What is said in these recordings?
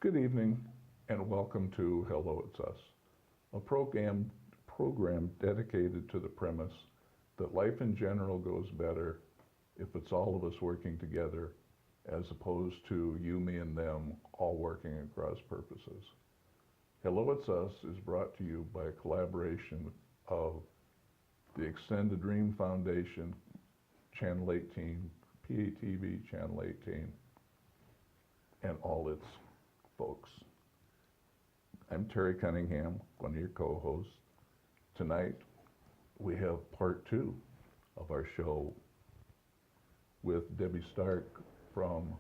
Good evening and welcome to Hello It's Us, a program dedicated to the premise that life in general goes better if it's all of us working together as opposed to you, me, and them all working at cross purposes. Hello It's Us is brought to you by a collaboration of the Extended Dream Foundation, Channel 18, PATV Channel 18, and all its folks. I'm Terry Cunningham, one of your co-hosts. Tonight, we have part 2 of our show with Debbie Stark from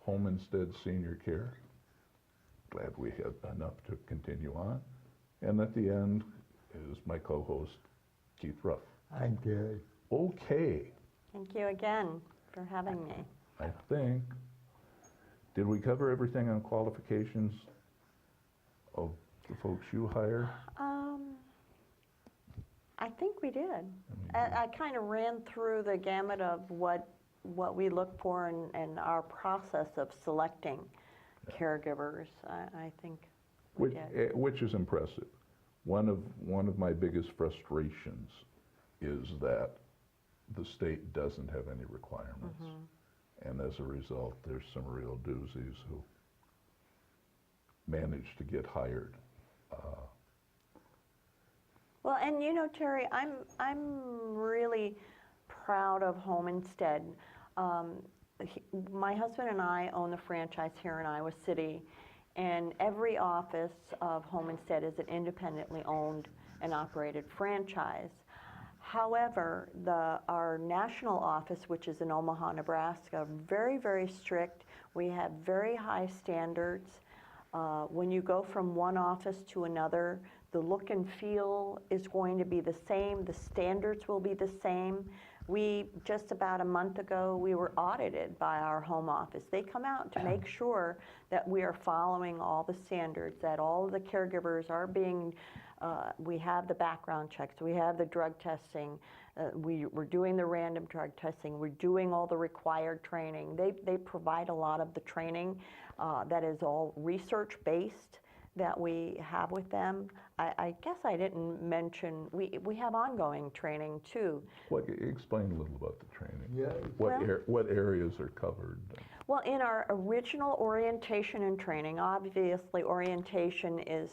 Home Instead Senior Care. Glad we had enough to continue on. And at the end is my co-host, Keith Ruff. I'm Terry. Okay. Thank you again for having me. I think, did we cover everything on qualifications of the folks you hire? I think we did. I kind of ran through the gamut of what we look for in our process of selecting caregivers. I think we did. Which is impressive. One of my biggest frustrations is that the state doesn't have any requirements. Mm-hmm. And as a result, there's some real doozies who manage to get hired. Well, and you know, Terry, I'm really proud of Home Instead. My husband and I own the franchise here in Iowa City, and every office of Home Instead is an independently owned and operated franchise. However, our national office, which is in Omaha, Nebraska, very, very strict. We have very high standards. When you go from one office to another, the look and feel is going to be the same. The standards will be the same. Just about a month ago, we were audited by our home office. They come out to make sure that we are following all the standards, that all of the caregivers are being, we have the background checks, we have the drug testing, we're doing the random drug testing, we're doing all the required training. They provide a lot of the training that is all research-based that we have with them. I guess I didn't mention, we have ongoing training too. Explain a little about the training. Yeah. What areas are covered? Well, in our original orientation and training, obviously orientation is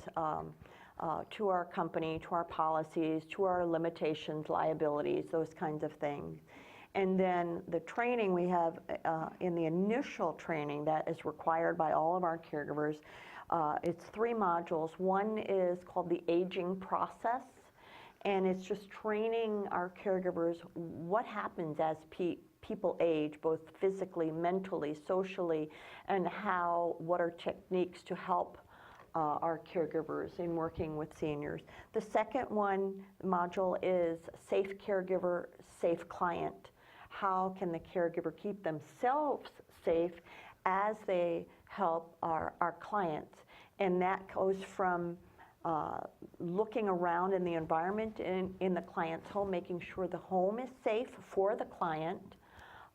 to our company, to our policies, to our limitations, liabilities, those kinds of things. And then the training we have in the initial training that is required by all of our caregivers, it's 3 modules. One is called the aging process, and it's just training our caregivers what happens as people age, both physically, mentally, socially, and what are techniques to help our caregivers in working with seniors. The second module is safe caregiver, safe client. How can the caregiver keep themselves safe as they help our clients? And that goes from looking around in the environment in the client's home, making sure the home is safe for the client.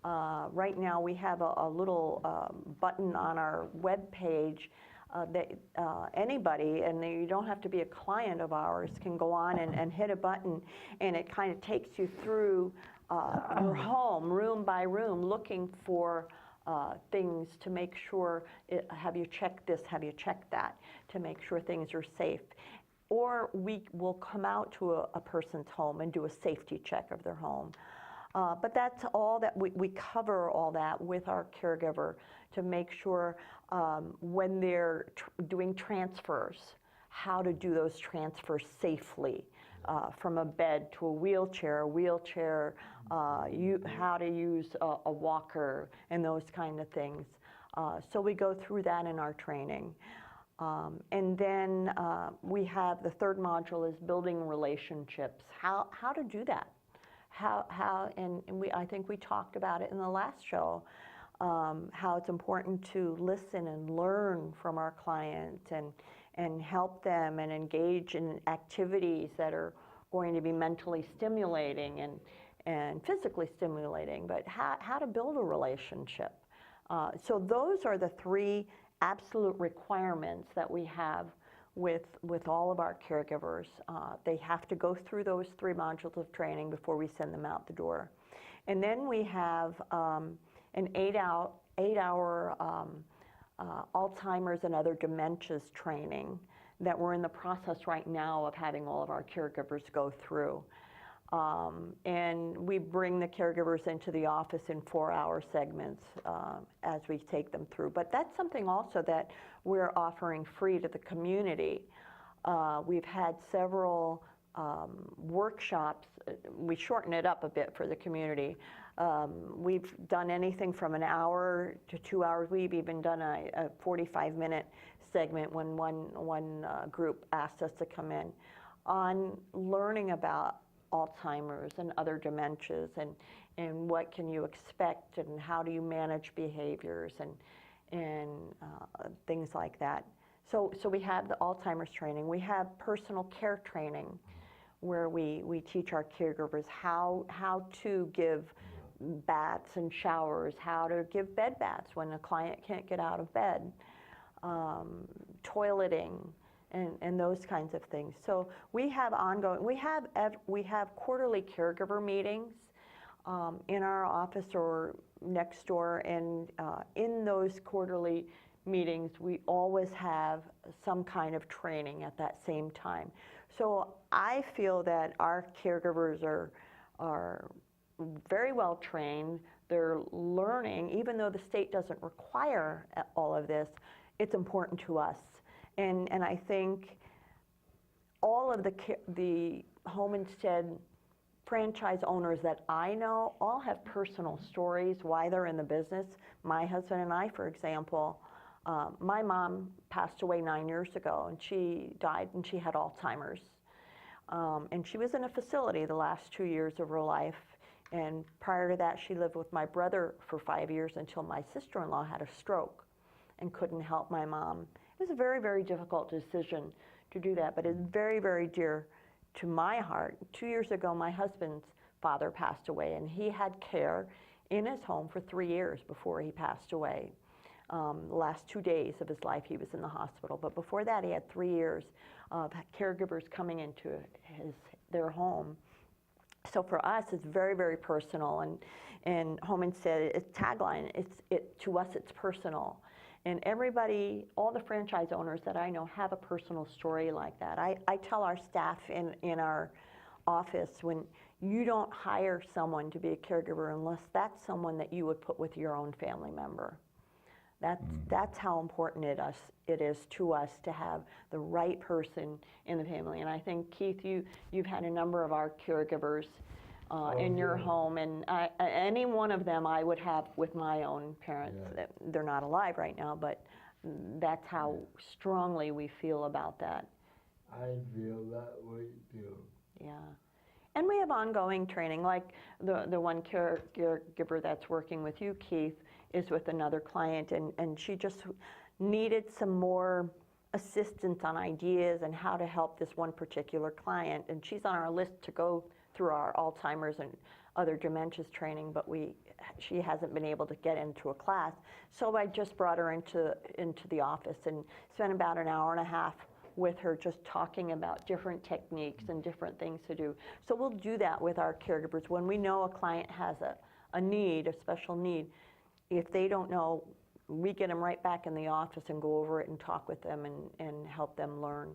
Right now we have a little button on our web page that anybody, and you don't have to be a client of ours, can go on and hit a button, and it kind of takes you through your home, room by room, looking for things to make sure, have you checked this, have you checked that, to make sure things are safe. Or we will come out to a person's home and do a safety check of their home. But that's all that we cover all that with our caregiver to make sure when they're doing transfers, how to do those transfers safely. From a bed to a wheelchair, how to use a walker and those kind of things. So we go through that in our training. And then we have the 3rd module is building relationships. How to do that? I think we talked about it in the last show, how it's important to listen and learn from our clients and help them and engage in activities that are going to be mentally stimulating and physically stimulating, but how to build a relationship. So those are the 3 absolute requirements that we have with all of our caregivers. They have to go through those 3 modules of training before we send them out the door. And then we have an 8-hour Alzheimer's and other dementias training that we're in the process right now of having all of our caregivers go through. And we bring the caregivers into the office in 4-hour segments as we take them through. But that's something also that we're offering free to the community. We've had several workshops. We shorten it up a bit for the community. We've done anything from an hour to 2 hours. We've even done a 45-minute segment when one group asked us to come in on learning about Alzheimer's and other dementias, and what can you expect, and how do you manage behaviors, and things like that. So we have the Alzheimer's training. We have personal care training, where we teach our caregivers how to give baths and showers, how to give bed baths when a client can't get out of bed, toileting, and those kinds of things. So we have ongoing, we have quarterly caregiver meetings in our office or next door, and in those quarterly meetings, we always have some kind of training at that same time. So I feel that our caregivers are very well trained. They're learning, even though the state doesn't require all of this, it's important to us. And I think all of the Homestead franchise owners that I know all have personal stories why they're in the business. My husband and I, for example, my mom passed away 9 years ago, and she died, and she had Alzheimer's. And she was in a facility the last 2 years of her life. And prior to that, she lived with my brother for 5 years until my sister-in-law had a stroke and couldn't help my mom. It was a very, very difficult decision to do that, but it's very, very dear to my heart. 2 years ago, my husband's father passed away, and he had care in his home for 3 years before he passed away. The last 2 days of his life, he was in the hospital. But before that, he had 3 years of caregivers coming into their home. So for us, it's very, very personal. And Homestead, its tagline, to us, it's personal. And everybody, all the franchise owners that I know have a personal story like that. I tell our staff in our office, when you don't hire someone to be a caregiver unless that's someone that you would put with your own family member. That's how important it is to us to have the right person in the family. And I think, Keith, you've had a number of our caregivers in your home, and any one of them I would have with my own parents. Yeah. They're not alive right now, but that's how strongly we feel about that. I feel that way too. Yeah. And we have ongoing training, like the one caregiver that's working with you, Keith, is with another client, and she just needed some more assistance on ideas and how to help this one particular client. And she's on our list to go through our Alzheimer's and other dementias training, but she hasn't been able to get into a class. So I just brought her into the office and spent about an hour and a half with her, just talking about different techniques and different things to do. So we'll do that with our caregivers. When we know a client has a need, a special need, if they don't know, we get them right back in the office and go over it and talk with them and help them learn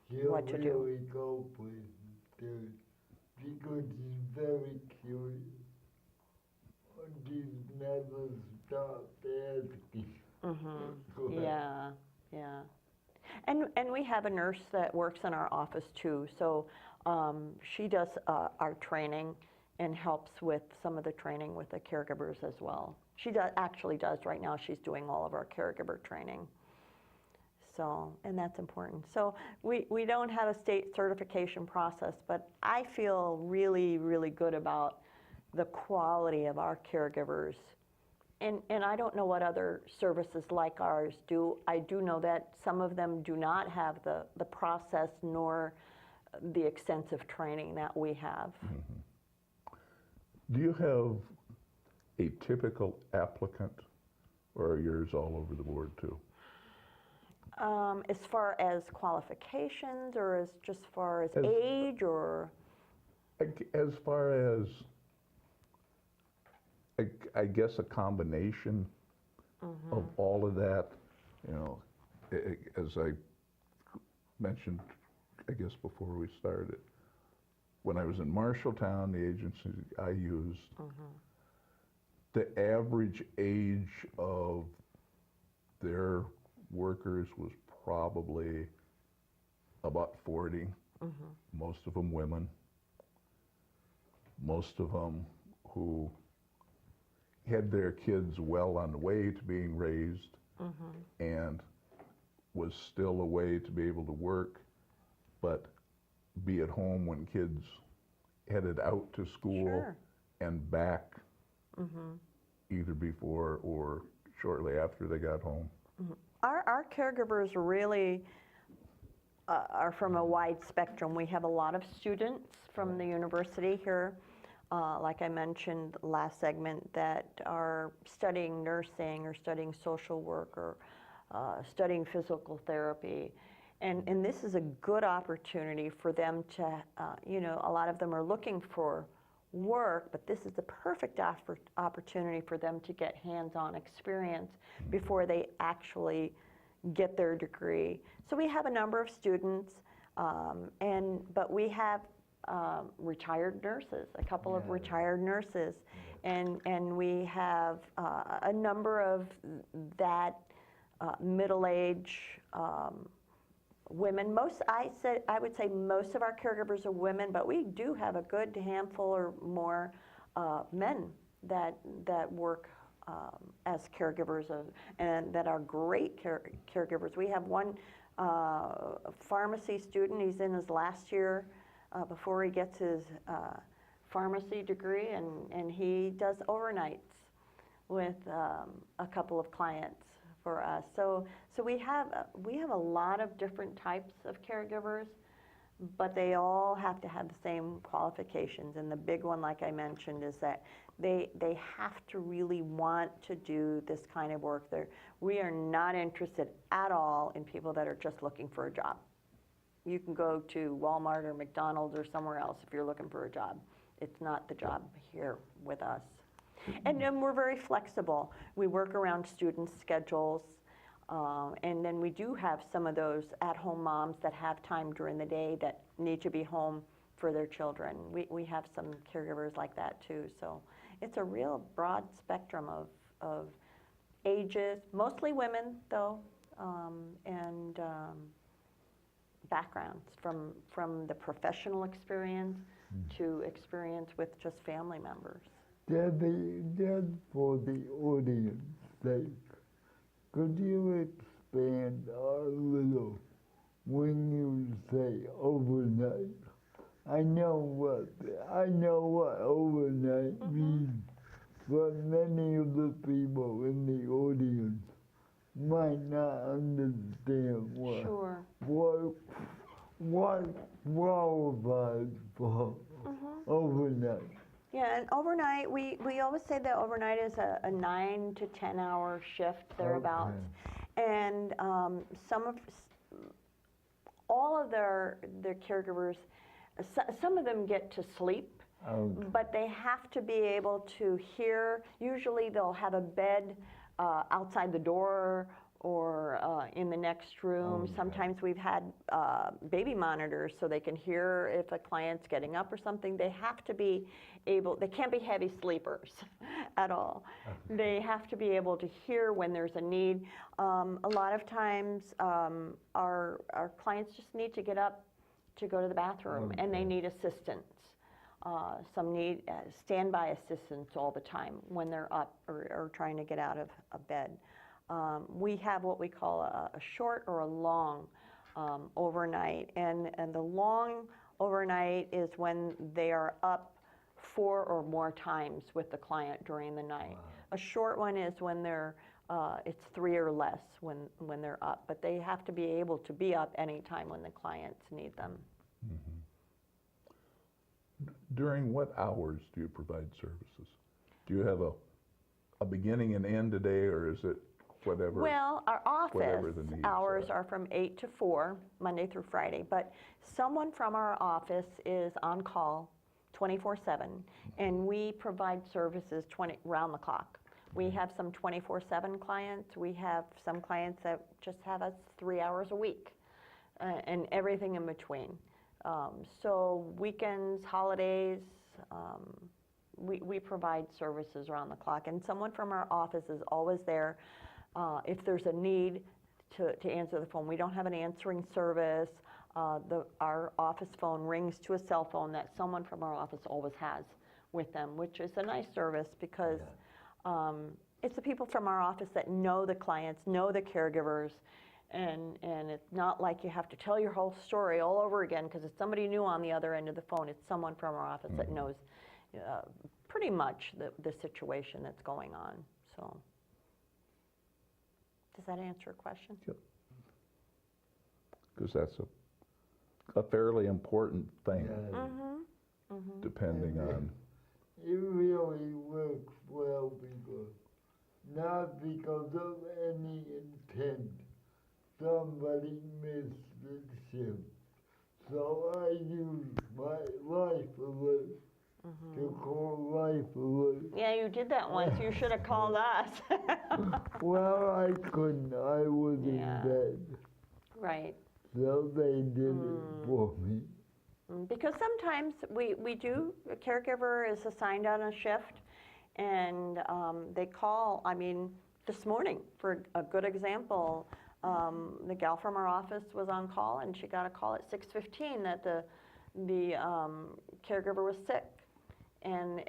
what to do. Really go with it, because he's very curious. He's never stopped asking. Mm-hmm. Yeah, yeah. And we have a nurse that works in our office too, so she does our training and helps with some of the training with the caregivers as well. She actually does right now. She's doing all of our caregiver training. So, and that's important. So we don't have a state certification process, but I feel really, really good about the quality of our caregivers. And I don't know what other services like ours do. I do know that some of them do not have the process nor the extensive training that we have. Mm-hmm. Do you have a typical applicant, or are yours all over the board too? As far as qualifications, or as just far as As- age, or? As far as, I guess, a combination of all of that, you know, as I mentioned, I guess, before we started, when I was in Marshalltown, the agency I used, the average age of their workers was probably about 40, most of them women, most of them who had their kids well on the way to being raised and was still a way to be able to work, but be at home when kids headed out to school Sure. and back either before or shortly after they got home. Our caregivers really are from a wide spectrum. We have a lot of students from the university here, like I mentioned last segment, that are studying nursing or studying social work or studying physical therapy. And this is a good opportunity for them to, you know, a lot of them are looking for work, but this is the perfect opportunity for them to get hands-on experience before they actually get their degree. So we have a number of students, but we have retired nurses, a couple of retired nurses, and we have a number of that middle-age women. I would say most of our caregivers are women, but we do have a good handful or more men that work as caregivers and that are great caregivers. We have one pharmacy student. He's in his last year before he gets his pharmacy degree, and he does overnights with a couple of clients for us. So we have a lot of different types of caregivers, but they all have to have the same qualifications. And the big one, like I mentioned, is that they have to really want to do this kind of work. We are not interested at all in people that are just looking for a job. You can go to Walmart or McDonald's or somewhere else if you're looking for a job. It's not the job here with us. And then we're very flexible. We work around students' schedules, and then we do have some of those at-home moms that have time during the day that need to be home for their children. We have some caregivers like that too. So it's a real broad spectrum of ages, mostly women though, and backgrounds from the professional experience to experience with just family members. Debbie, just for the audience sake, could you expand a little when you say overnight? I know what overnight means, but many of the people in the audience might not understand what qualifies for overnight. Yeah, and overnight, we always say that overnight is a 9 to 10 hour shift, thereabouts. Okay. And all of their caregivers, some of them get to sleep, but they have to be able to hear. Usually they'll have a bed outside the door or in the next room. Sometimes we've had baby monitors so they can hear if a client's getting up or something. They have to be able, they can't be heavy sleepers at all. They have to be able to hear when there's a need. A lot of times our clients just need to get up to go to the bathroom and they need assistance. Some need standby assistance all the time when they're up or trying to get out of a bed. We have what we call a short or a long overnight, and the long overnight is when they are up 4 or more times with the client during the night. Wow. A short one is when they're it's 3 or less when they're up, but they have to be able to be up anytime when the clients need them. Mm-hmm. During what hours do you provide services? Do you have a beginning and end a day, or is it whatever. Well, our whatever office the needs hours are. are from 8 to 4, Monday through Friday, but someone from our office is on call 24/7, and we provide services round the clock. We have some 24/7 clients. We have some clients that just have us 3 hours a week, and everything in between. So weekends, holidays, we provide services around the clock, and someone from our office is always there. If there's a need to answer the phone, we don't have an answering service. Our office phone rings to a cell phone that someone from our office always has with them, which is a nice service because it's the people from our office that know the clients, know the caregivers, and it's not like you have to tell your whole story all over again because it's somebody new on the other end of the phone. It's someone from our office that knows pretty much the situation that's going on. So, does that answer your question? Yep. Because that's a fairly important thing, depending on. It really works well because, not because of any intent, somebody missed the shift. So I use my life alert to call life alert. Yeah, you did that once. You should have called us. Well, I couldn't. I was Yeah. in bed. Right. So they did it for me. Because sometimes we do, a caregiver is assigned on a shift, and they call, I mean, this morning, for a good example, the gal from our office was on call, and she got a call at 6:15 that the caregiver was sick. And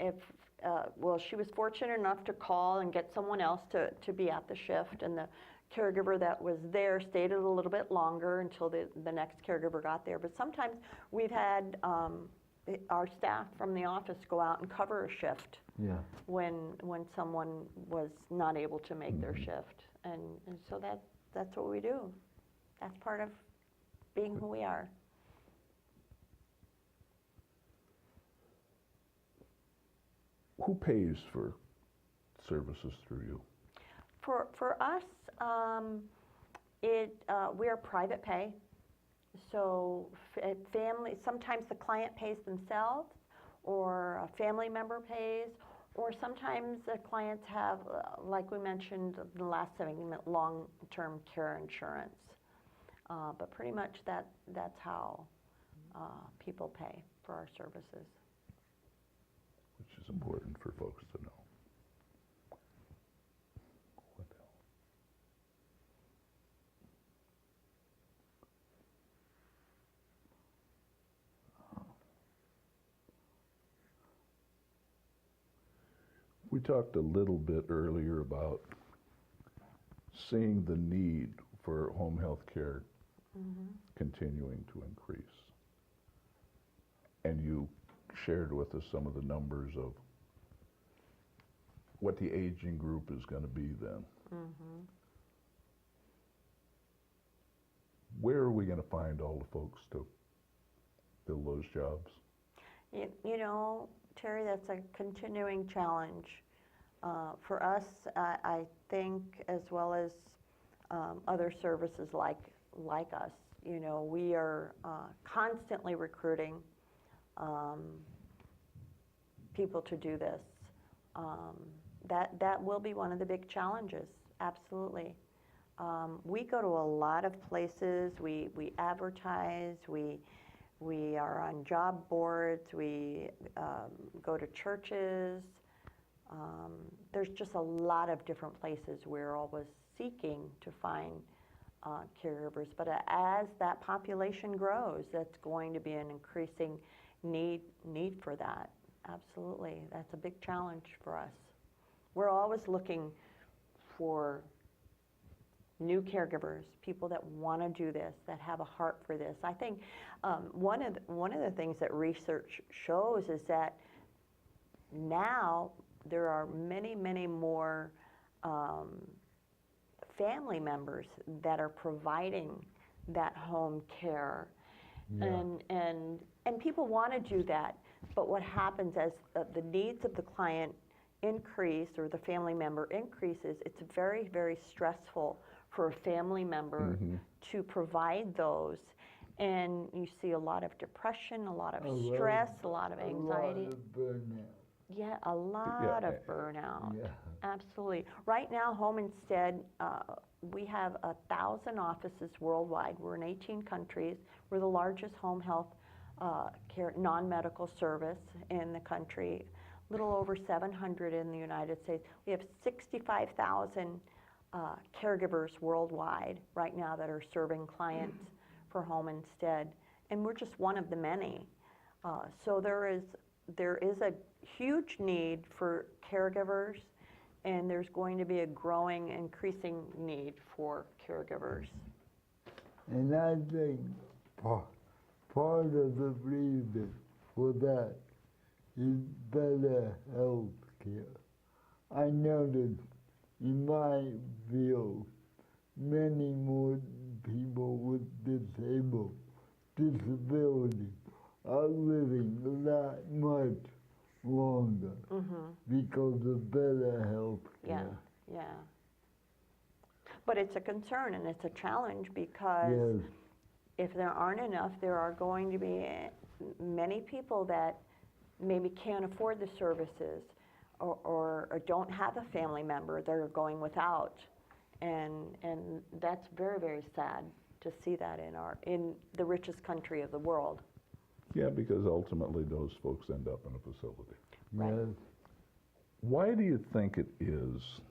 well, she was fortunate enough to call and get someone else to be at the shift, and the caregiver that was there stayed a little bit longer until the next caregiver got there. But sometimes we've had our staff from the office go out and cover a shift when someone was not able to make their shift. And so that's what we do. That's part of being who we are. Who pays for services through you? For us, we are private pay. So family, sometimes the client pays themselves, or a family member pays, or sometimes the clients have, like we mentioned in the last segment, long-term care insurance. But pretty much that's how people pay for our services. Which is important for folks to know. What else? We talked a little bit earlier about seeing the need for home health care continuing to increase. And you shared with us some of the numbers of what the aging group is going to be then. Where are we going to find all the folks to fill those jobs? You know, Terry, that's a continuing challenge. For us, I think, as well as other services like us, you know, we are constantly recruiting people to do this. That will be one of the big challenges, absolutely. We go to a lot of places, we advertise, we are on job boards, we go to churches. There's just a lot of different places we're always seeking to find caregivers. But as that population grows, that's going to be an increasing need for that. Absolutely, that's a big challenge for us. We're always looking for new caregivers, people that want to do this, that have a heart for this. I think one of the things that research shows is that now there are many, many more family members that are providing that home care. And people want to do that, but what happens as the needs of the client increase or the family member increases, it's very, very stressful for a family member to provide those. And you see a lot of depression, a lot of stress, a lot of anxiety. A lot of burnout. Yeah, a lot of burnout. Yeah. Absolutely. Right now, Home Instead, we have 1,000 offices worldwide. We're in 18 countries. We're the largest home health care non-medical service in the country. A little over 700 in the United States. We have 65,000 caregivers worldwide right now that are serving clients for Home Instead, and we're just one of the many. So there is a huge need for caregivers, and there's going to be a growing, increasing need for caregivers. And I think part of the reason for that is better health care. I noticed in my field, many more people with disability are living that much longer because of better health care. Yeah. But it's a concern and it's a challenge because if there aren't enough, there are going to be many people that maybe can't afford the services or don't have a family member that are going without. And that's very, very sad to see that in the richest country of the world. Yeah, because ultimately those folks end up in a facility. Right. Yes. Why do you think it is,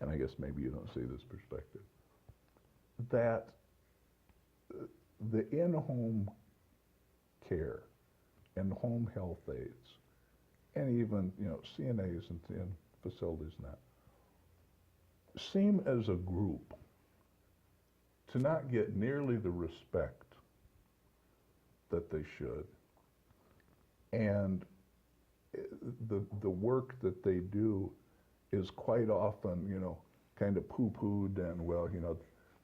and I guess maybe you don't see this perspective, that the in-home care and home health aides, and even CNAs in facilities and that, seem as a group to not get nearly the respect that they should, and the work that they do is quite often, kind of poo-pooed and,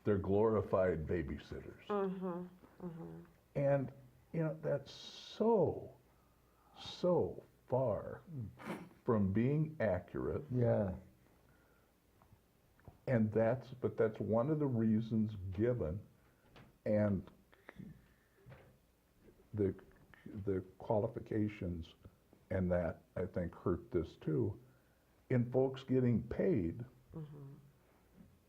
they're glorified babysitters. And, that's so far from being accurate. Yeah. And that's one of the reasons given, and the qualifications and that, I think, hurt this too, in folks getting paid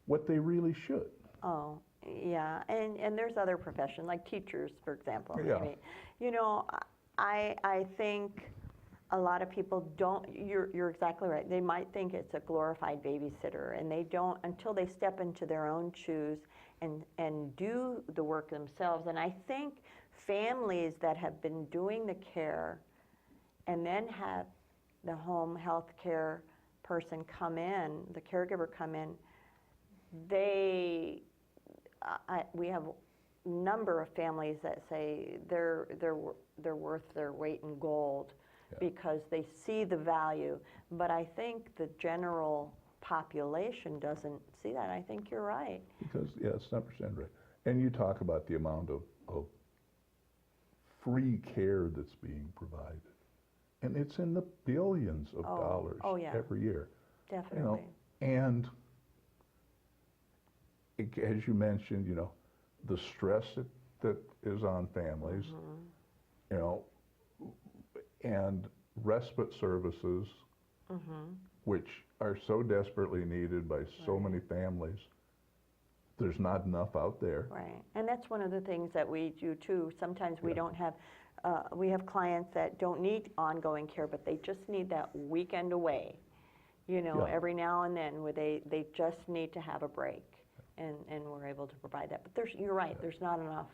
what they really should. Oh, yeah, and there's other professions, like teachers, for example. Yeah. Maybe. I think a lot of people don't, you're exactly right. They might think it's a glorified babysitter, and they don't until they step into their own shoes and do the work themselves. And I think families that have been doing the care and then have the home health care person come in, the caregiver come in, we have a number of families that say they're worth their weight in gold because they see the value. But I think the general population doesn't see that. I think you're right. Because, it's 100% right. And you talk about the amount of free care that's being provided. And it's in the billions of dollars every year. Definitely. And as you mentioned, the stress that is on families, and respite services, which are so desperately needed by so many families. There's not enough out there. Right, and that's one of the things that we do too. Sometimes we don't have, we have clients that don't need ongoing care, but they just need that weekend away, every now and then, where they just need to have a break, and we're able to provide that. But you're right, there's not enough.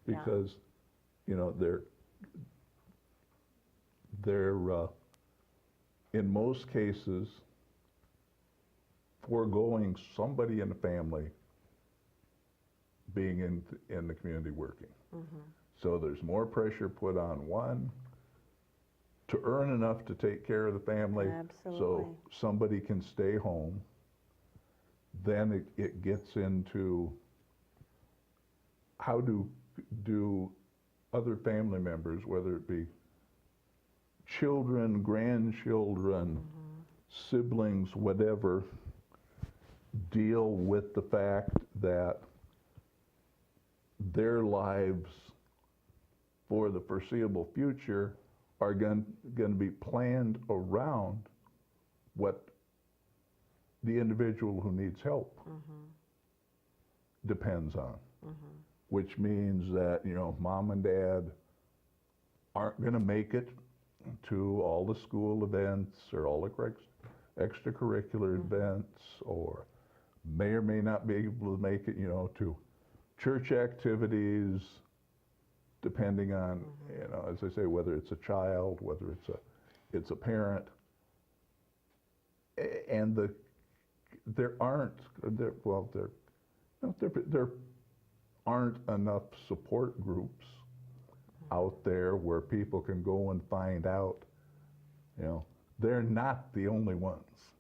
Because, they're in most cases foregoing somebody in the family being in the community working. So there's more pressure put on one to earn enough to take care of the family. Absolutely. So somebody can stay home. Then it gets into how do other family members, whether it be children, grandchildren, siblings, whatever, deal with the fact that their lives for the foreseeable future are going to be planned around what the individual who needs help depends on. Which means that, you know, mom and dad aren't going to make it to all the school events or all the extracurricular events, or may or may not be able to make it, you know, to church activities, depending on, you know, as I say, whether it's a child, whether it's a parent, and there aren't enough support groups out there where people can go and find out, you know, they're not the only ones.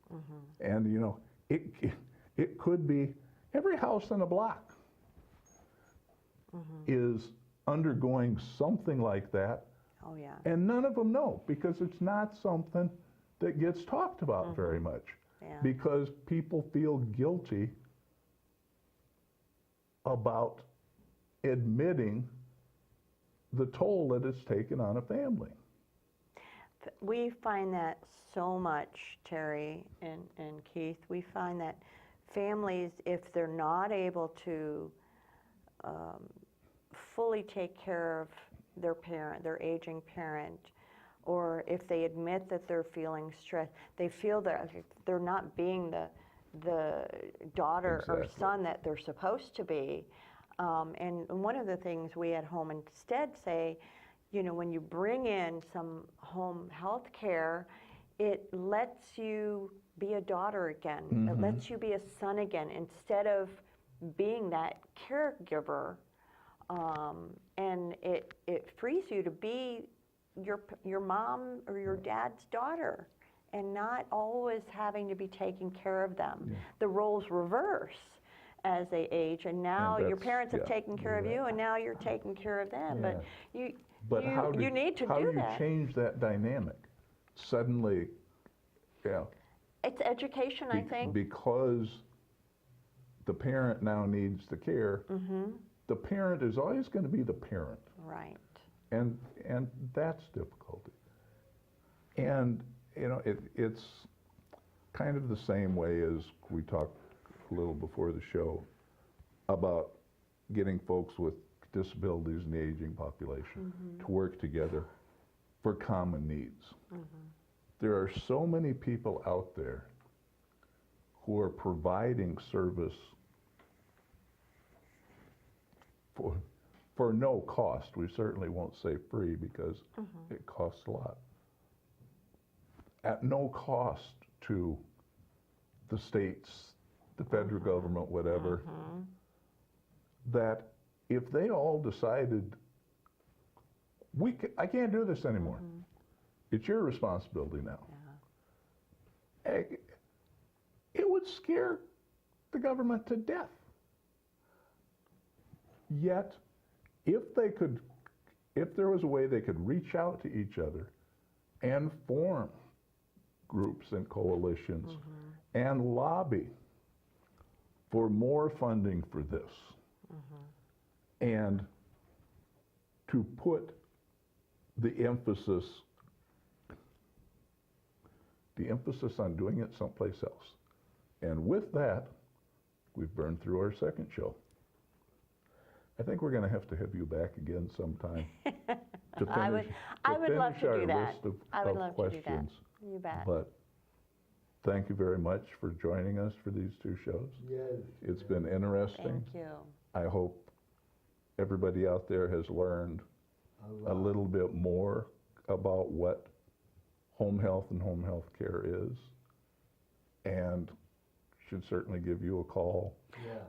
And, you know, it could be every house in a block is undergoing something like that. Oh, yeah. And none of them know, because it's not something that gets talked about very much. Yeah. Because people feel guilty about admitting the toll that it's taken on a family. We find that so much, Terry and Keith. We find that families, if they're not able to fully take care of their parent, their aging parent, or if they admit that they're feeling stressed, they feel that they're not being the daughter or son that they're supposed to be. And one of the things we at Home Instead say, you know, when you bring in some home health care, it lets you be a daughter again. It lets you be a son again, instead of being that caregiver. And it frees you to be your mom or your dad's daughter, and not always having to be taking care of them. Yeah. The roles reverse as they age, and now your parents have taken care of you, and now you're taking care of them. But you need to do that. How do you change that dynamic? Suddenly, yeah. It's education, I think. Because the parent now needs the care, the parent is always going to be the parent. Right. And that's difficulty. And, you know, it's kind of the same way as we talked a little before the show about getting folks with disabilities in the aging population to work together for common needs. There are so many people out there who are providing service for no cost. We certainly won't say free, because it costs a lot. At no cost to the states, the federal government, whatever, that if they all decided, I can't do this anymore, it's your responsibility now. It would scare the government to death. Yet, if there was a way they could reach out to each other and form groups and coalitions and lobby for more funding for this, and to put the emphasis on doing it someplace else. And with that, we've burned through our second show. I think we're going to have you back again sometime to finish, I would love to our do that. list of I would love questions. to do that. You bet. But thank you very much for joining us for these two shows. Yes. It's been interesting. Thank you. I hope everybody out there has learned a little bit more about what home health and home health care is, and should certainly give you a call.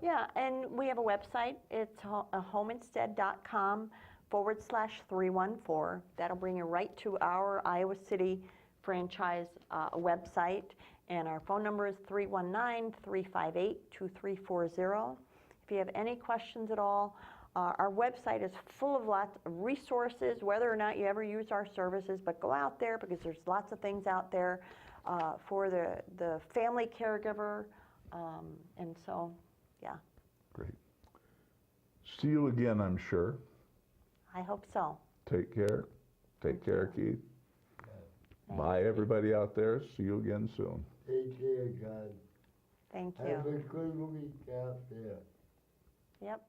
Yeah, and we have a website. It's homeinstead.com/314. That'll bring you right to our Iowa City franchise website. And our phone number is 319-358-2340. If you have any questions at all, Our website is full of lots of resources, whether or not you ever use our services, but go out there because there's lots of things out there for the family caregiver. And so, yeah, Great. See you again, I'm sure. I hope so. Take care. Take care, Keith. Bye, everybody out there. See you again soon. Take care, God. Thank Have you. a good week out there. Yep.